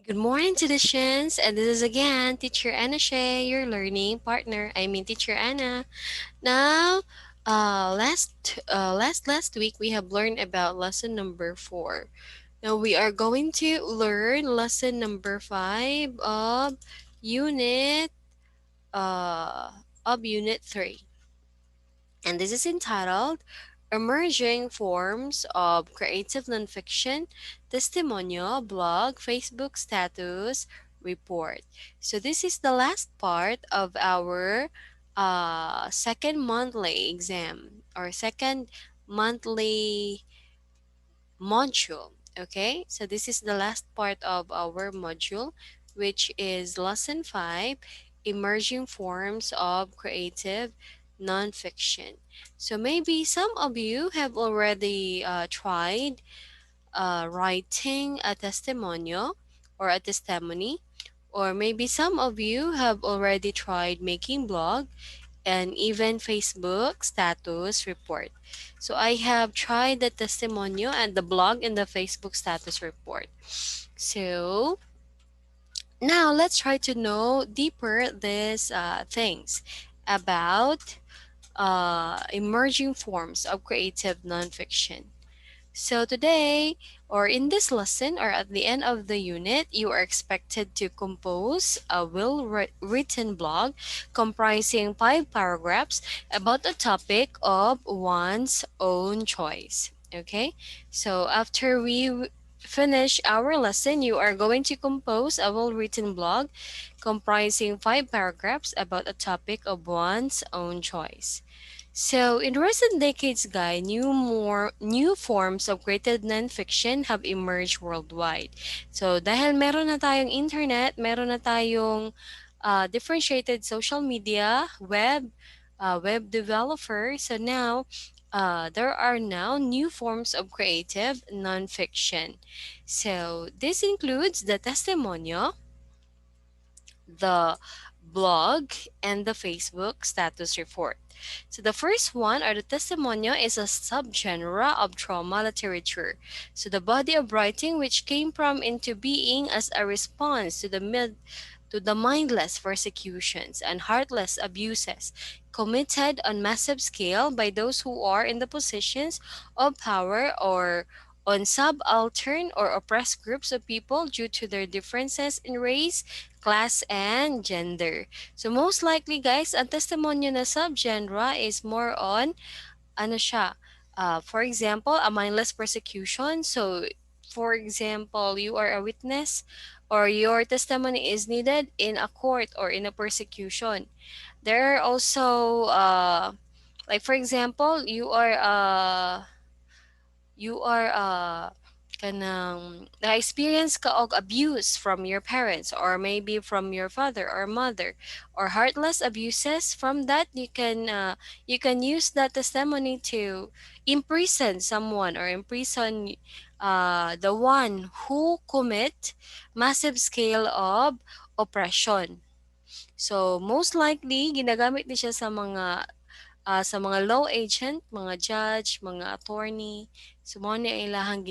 Good morning, traditions, and this is again Teacher Anna Shea, your learning partner. I mean, Teacher Anna. Now, last week we have learned about lesson number 4. Now we are going to learn lesson number 5 unit unit 3. And this is entitled Emerging Forms of Creative Nonfiction, Tesmonio, Blog, Facebook Status, Report. So, this is the last part of our second monthly exam or second monthly module. Okay, so this is the last part of our module, which is lesson 5, emerging forms of creative nonfiction. So maybe some of you have already tried writing a testimonial or a testimony, or maybe some of you have already tried making blog and even Facebook status report. So I have tried the testimonial and the blog and the Facebook status report. So now let's try to know deeper these things about emerging forms of creative nonfiction. So today, or in this lesson, or at the end of the unit, you are expected to compose a well-written blog comprising 5 paragraphs about a topic of one's own choice. Okay? So after we finish our lesson, you are going to compose a well-written blog comprising 5 paragraphs about a topic of one's own choice. So, in recent decades, guy, new forms of creative nonfiction have emerged worldwide. So, dahil meron na tayong internet, meron na tayong differentiated social media, web developer. So now, there are now new forms of creative nonfiction. So, this includes the testimonio, the blog, and the Facebook status report. So the first one, or the testimonio, is a subgenre of trauma literature. So the body of writing which came from into being as a response to the mindless persecutions and heartless abuses committed on massive scale by those who are in the positions of power or on subaltern or oppressed groups of people due to their differences in race, class, and gender. So most likely guys, ang testimonyo na subgenre is more on ano siya, for example, a mindless persecution. So, for example, you are a witness or your testimony is needed in a court or in a persecution. There are also, like for example, you are kanang na-experience ka og abuse from your parents or maybe from your father or mother or heartless abuses. From that you can use that testimony to imprison someone or imprison the one who commit massive scale of oppression. So most likely ginagamit ni siya sa mga law agent, mga judge, mga attorney. So mo ni ang ilahang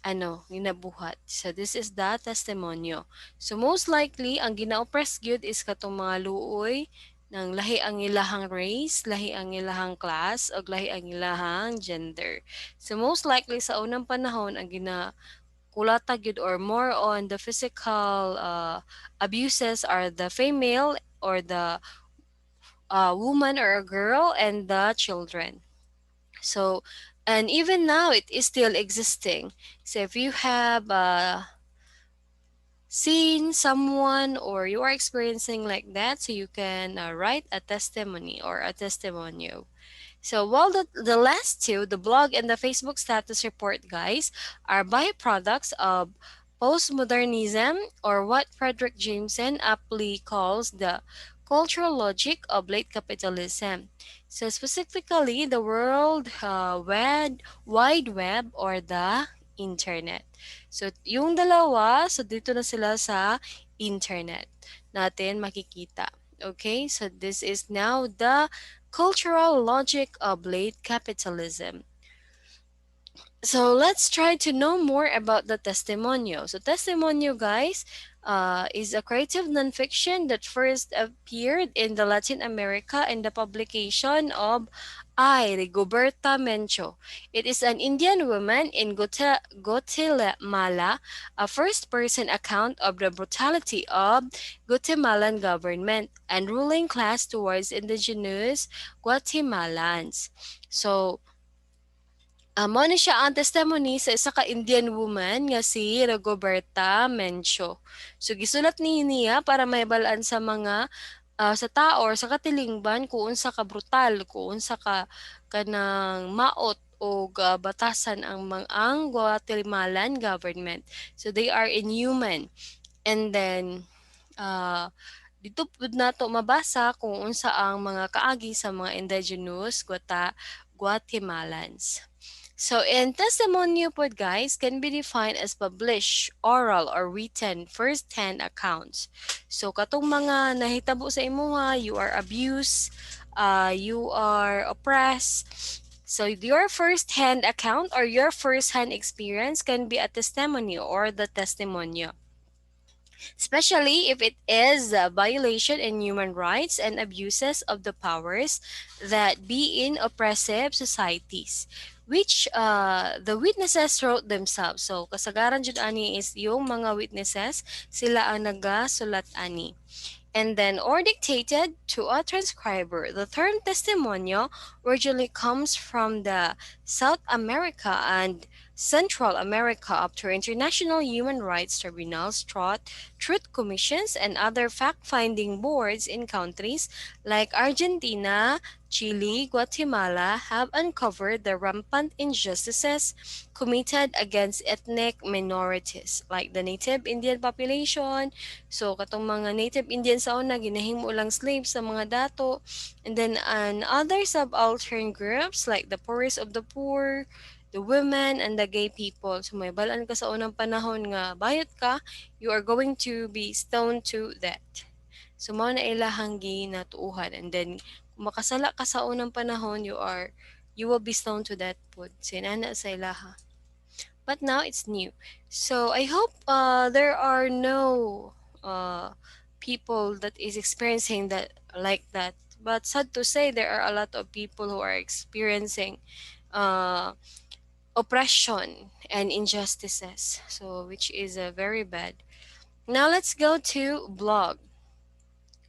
ginabuhat. So this is the testimonyo. So most likely ang gina-oppress gyud is katong mga luoy ng lahi ang ilahang race, lahi ang ilahang class, o lahi ang ilahang gender. So most likely sa unang panahon ang kulata gyud or more on the physical abuses are the female or the a woman or a girl and the children. So, and even now it is still existing. So if you have seen someone or you are experiencing like that, so you can write a testimony or a testimonial. So while the last two, the blog and the Facebook status report, guys, are byproducts of postmodernism, or what Frederick Jameson aptly calls the cultural logic of late capitalism. So specifically, the wide web or the internet. So yung dalawa, so dito na sila sa internet natin makikita. Okay, so this is now the cultural logic of late capitalism. So let's try to know more about the Tesmonio. So Tesmonio, guys, is a creative nonfiction that first appeared in the Latin America in the publication of I. Rigoberta Mencho. It is an Indian woman in Guatemala, a first-person account of the brutality of Guatemalan government and ruling class towards indigenous Guatemalans. So, amo ni siya ang testimony sa isa ka Indian woman nga si Rigoberta Mencho. So gisulat niya para mahibalaan sa mga sa tao or sa katilingban kung unsa ka brutal, kung unsa ka kanang maot o batasan ang Guatemalan government. So they are inhuman. And then dito pud nato mabasa kung unsa ang mga kaagi sa mga indigenous Guatemalans. So, in testimonya pod guys can be defined as published, oral, or written first-hand accounts. So, katong mga nahitabo sa imuha, you are abused, you are oppressed. So, your first-hand account or your first-hand experience can be a testimony or the testimonya, especially if it is a violation in human rights and abuses of the powers that be in oppressive societies, which the witnesses wrote themselves. So, kasagaran jud ani is yung mga witnesses, sila ang nagasulat ani and then or dictated to a transcriber. The term testimonio originally comes from the South America and Central America up to international human rights tribunals, truth commissions, and other fact-finding boards in countries like Argentina, Chile, Guatemala have uncovered the rampant injustices committed against ethnic minorities like the native Indian population. So, katong mga native Indians sa una, ginahimo lang slaves sa mga dato. And then, other subaltern groups like the poorest of the poor, the women, and the gay people. So, may balaan ka sa unang panahon nga bayot ka, you are going to be stoned to death. So, mao na ilahang ginatuuhan. And then, kung makasala ka sa unang panahon, you will be stoned to death po. Sinana sa ilaha. But now it's new. So I hope there are no people that is experiencing that like that. But sad to say, there are a lot of people who are experiencing uh, oppression and injustices. So which is very bad. Now let's go to blog.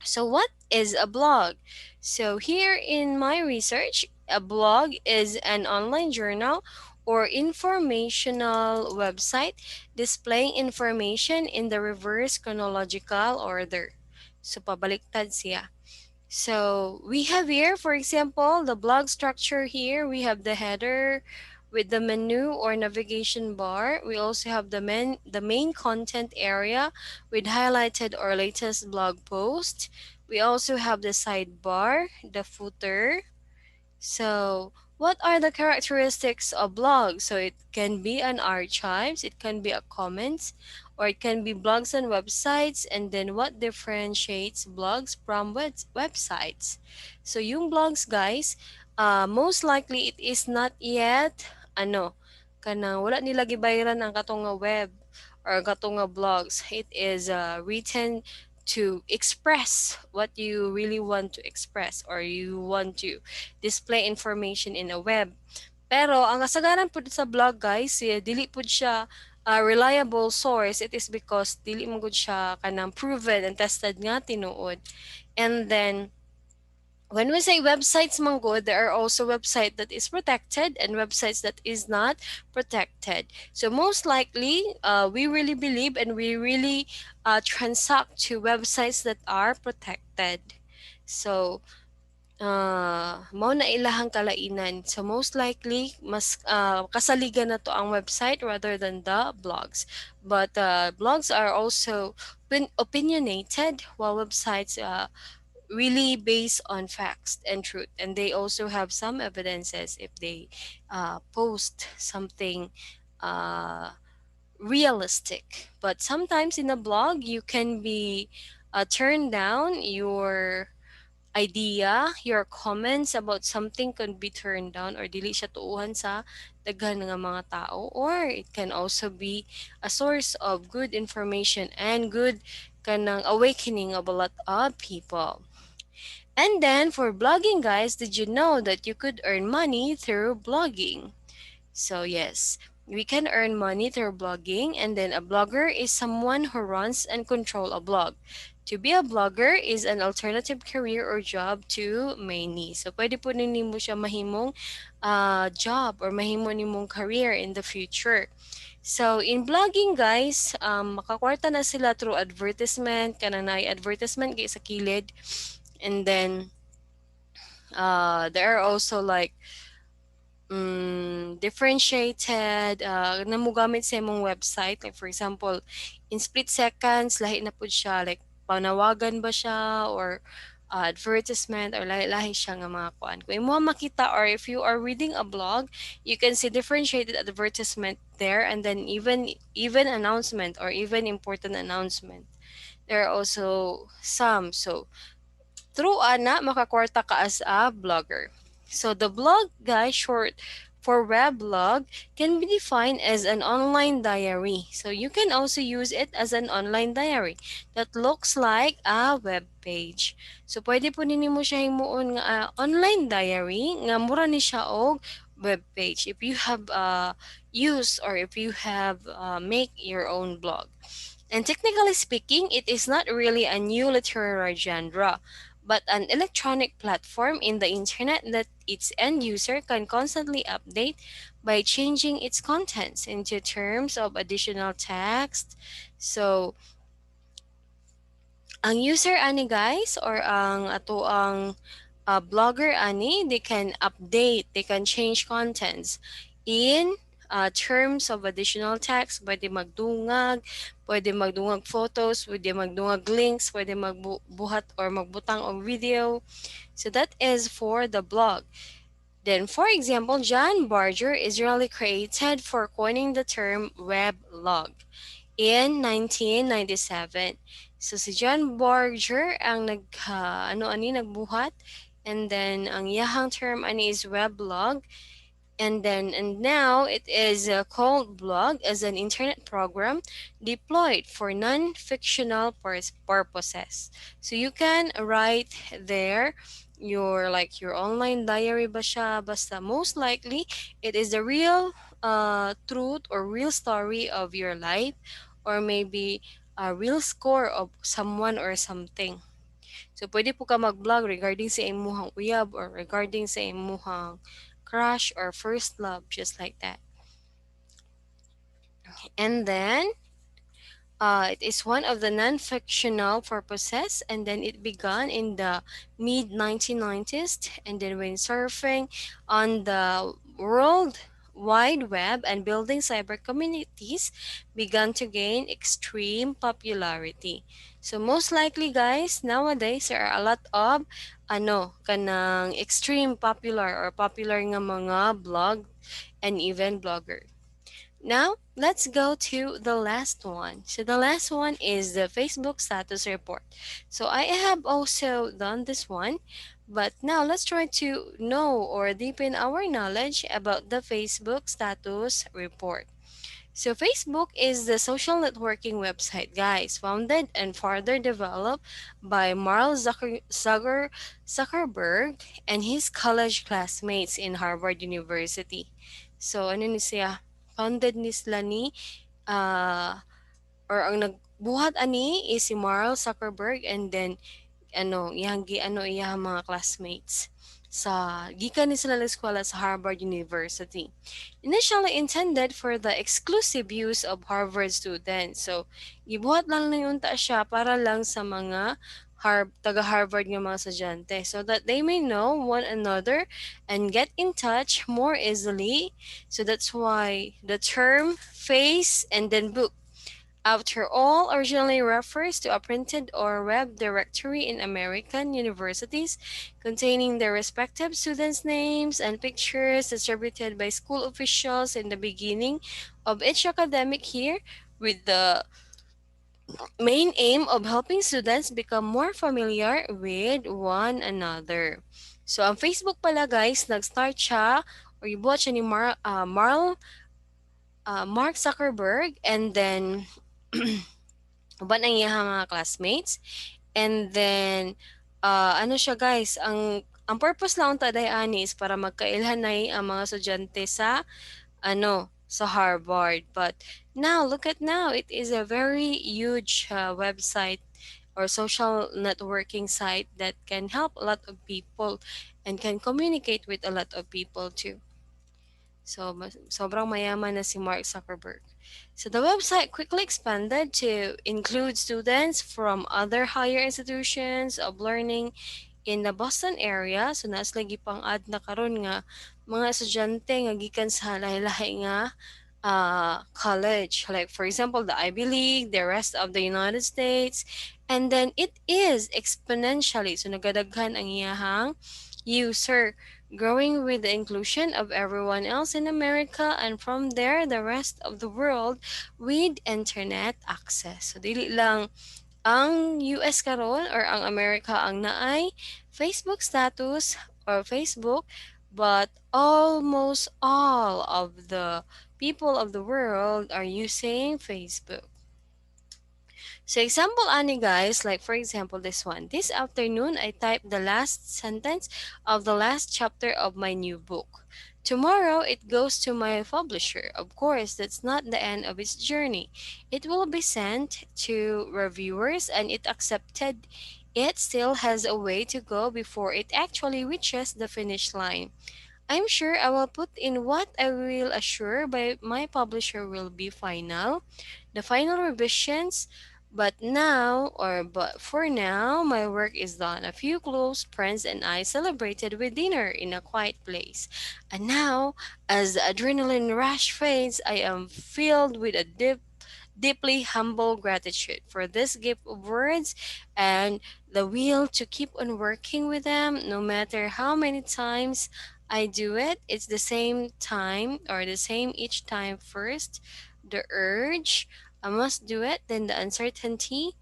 So, what is a blog? So, here in my research, a blog is an online journal or informational website displaying information in the reverse chronological order. So, pabaliktad siya. So we have here, for example, the blog structure here. We have the header with the menu or navigation bar. We also have the main content area with highlighted or latest blog post. We also have the sidebar, the footer, so, what are the characteristics of blogs? So, it can be an archives, it can be a comments, or it can be blogs and websites. And then, what differentiates blogs from websites? So, yung blogs, guys, most likely it is not yet, kanang wala nila gibayaran ang katong nga web or katong nga blogs. It is written to express what you really want to express or you want to display information in a web. Pero ang kasagaran po sa blog guys, dili po siya a reliable source. It is because dili mo gud siya kanang proven and tested nga tinuod. And then when we say websites mango, there are also website that is protected and websites that is not protected. So most likely, we really believe and we really transact to websites that are protected. So mao na ilahang kalainan. So most likely, mas kasaligan na to ang website rather than the blogs. But blogs are also opinionated while websites really based on facts and truth, and they also have some evidences if they post something uh, realistic. But sometimes in a blog you can be turned down, your idea, your comments about something can be turned down or dili siya tuuhan sa daghan nga mga tao, or it can also be a source of good information and good kanang awakening of a lot of people. And then for blogging, guys, did you know that you could earn money through blogging? So, yes, we can earn money through blogging, and then a blogger is someone who runs and control a blog. To be a blogger is an alternative career or job to many. So, pwede po nimo siya mahimong job or mahimo nimong career in the future. So, in blogging, guys, makakwarta na sila through advertisement, kanang na advertisement kay sa kilid. And then, there are also like differentiated namugamit sa imong website, like for example in split seconds lahi na pud siya, like panawagan ba siya or advertisement or lahi-lahi siya nga mga kuan. Kung imo makita or if you are reading a blog, you can see differentiated advertisement there, and then even announcement or even important announcement. There are also some. So through ana, makakwarta ka as a blogger. So the blog, guys, short for web blog, can be defined as an online diary. So you can also use it as an online diary that looks like a web page. So pwede po ninyo siya himuon nga online diary nga mura ni siya og web page if you have used or if you have make your own blog. And technically speaking, it is not really a new literary genre, but an electronic platform in the internet that its end user can constantly update by changing its contents into terms of additional text. So, ang user ani guys or ang ato ang blogger ani, they can update, they can change contents in terms of additional text. Pwede magdungag photos, pwede magdungag links, pwede magbuhat or magbutang og video. So that is for the blog. Then, for example, John Barger is really created for coining the term weblog in 1997. So si John Barger ang nagbuhat, and then ang yahang term ani is weblog. And now it is called blog as an internet program deployed for non-fictional purposes. So you can write there your online diary ba siya, basta most likely it is the real truth or real story of your life, or maybe a real score of someone or something. So, pwede po ka mag-vlog regarding sa imuhang uyab or regarding sa imuhang crush or first love, just like that. And then, it is one of the non-fictional purposes, and then it began in the mid 1990s, and then when surfing on the World Wide Web and building cyber communities began to gain extreme popularity. So most likely guys, nowadays there are a lot of kanang extreme popular or popular nga mga blog and even blogger. Now, let's go to the last one. So the last one is the Facebook status report. So I have also done this one, but now let's try to know or deepen our knowledge about the Facebook status report. So Facebook is the social networking website, guys, founded and further developed by Zuckerberg and his college classmates in Harvard University. So ano ni siya? Founded ni sila ni or ang nagbuhat ani is si Mark Zuckerberg, and then iyang mga classmates sa gikan ni sila ng eskwela sa Harvard University. Initially intended for the exclusive use of Harvard students. So, gibuhat lang na yun siya para lang sa mga taga-Harvard nga mga estudyante, so that they may know one another and get in touch more easily. So that's why the term face and then book, after all, originally refers to a printed or web directory in American universities containing their respective students' names and pictures distributed by school officials in the beginning of each academic year, with the main aim of helping students become more familiar with one another. So, ang Facebook pala guys, nag-start siya or you watch any Mark Zuckerberg, and then uban ang iyang mga classmates, and then ano siya guys, ang purpose lang ta ani is para magkailhanay ang mga estudyante sa sa Harvard. But now, look at now, it is a very huge website or social networking site that can help a lot of people and can communicate with a lot of people too. So, sobrang mayaman na si Mark Zuckerberg. So, the website quickly expanded to include students from other higher institutions of learning in the Boston area. So, naas lagi pang ad na karon nga mga estudyante nga gikan sa lahi-lahi nga college, like for example the Ivy League, the rest of the United States, and then it is exponentially, so nagadaghan ang iyahang user, growing with the inclusion of everyone else in America, and from there the rest of the world with internet access. So dili lang ang US karon or ang America ang naay Facebook status or Facebook, but almost all of the people of the world are using Facebook. So example ani guys, like for example this one. This afternoon I typed the last sentence of the last chapter of my new book. Tomorrow it goes to my publisher. Of course, that's not the end of its journey. It will be sent to reviewers and it accepted. It still has a way to go before it actually reaches the finish line. I'm sure I will put in what I will assure by my publisher will be final, the final revisions, but for now, my work is done. A few close friends and I celebrated with dinner in a quiet place. And now, as the adrenaline rush fades, I am filled with a deeply humble gratitude for this gift of words and the will to keep on working with them no matter how many times I do it. It's the same time or the same each time. First, the urge, I must do it, then the uncertainty,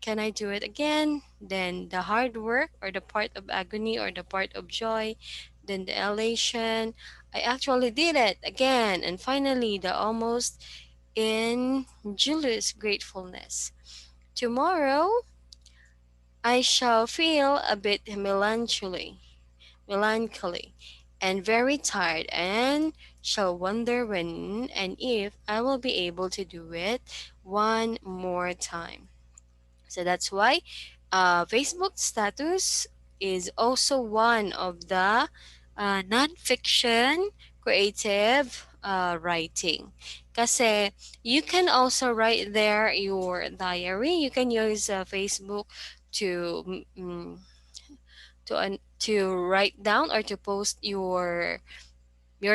can I do it again? Then the hard work or the part of agony or the part of joy, then the elation, I actually did it again, and finally the almost in Julius' gratefulness. Tomorrow, I shall feel a bit melancholy, and very tired, and shall wonder when and if I will be able to do it one more time. So that's why Facebook status is also one of the nonfiction creative writing. Kasi you can also write there your diary. You can use Facebook to to write down or to post your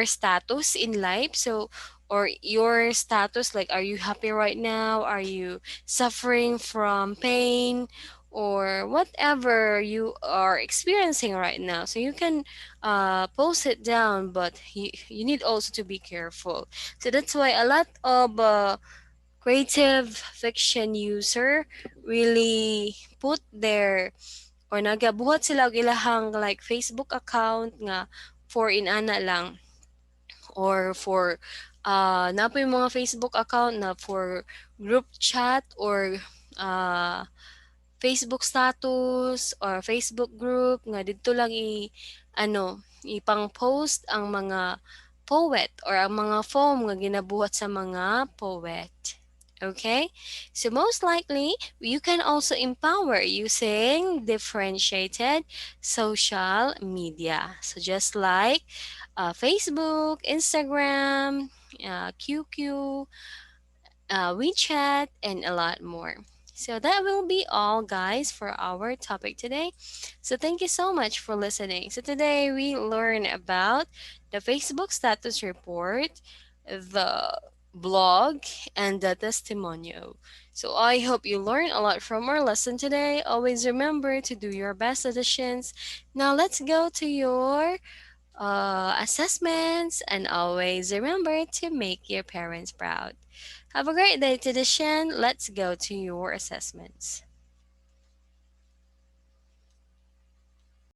status in life. So or your status, like are you happy right now, are you suffering from pain, or whatever you are experiencing right now. So you can post it down, but you need also to be careful. So that's why a lot of creative fiction user really put their or nagabuhat sila og ilahang like Facebook account nga for inana lang, or for na po yung mga Facebook account na for group chat or uh, Facebook status or Facebook group nga dito lang ipang post ang mga poet or ang mga poem nga ginabuhat sa mga poet. Okay? So most likely, you can also empower using differentiated social media. So just like Facebook, Instagram, QQ, WeChat, and a lot more. So that will be all, guys, for our topic today. So thank you so much for listening. So today we learn about the Facebook status report, the blog, and the testimonial. So I hope you learned a lot from our lesson today. Always remember to do your best additions. Now let's go to your assessments, and always remember to make your parents proud. Have a great day, tradition. Let's go to your assessments.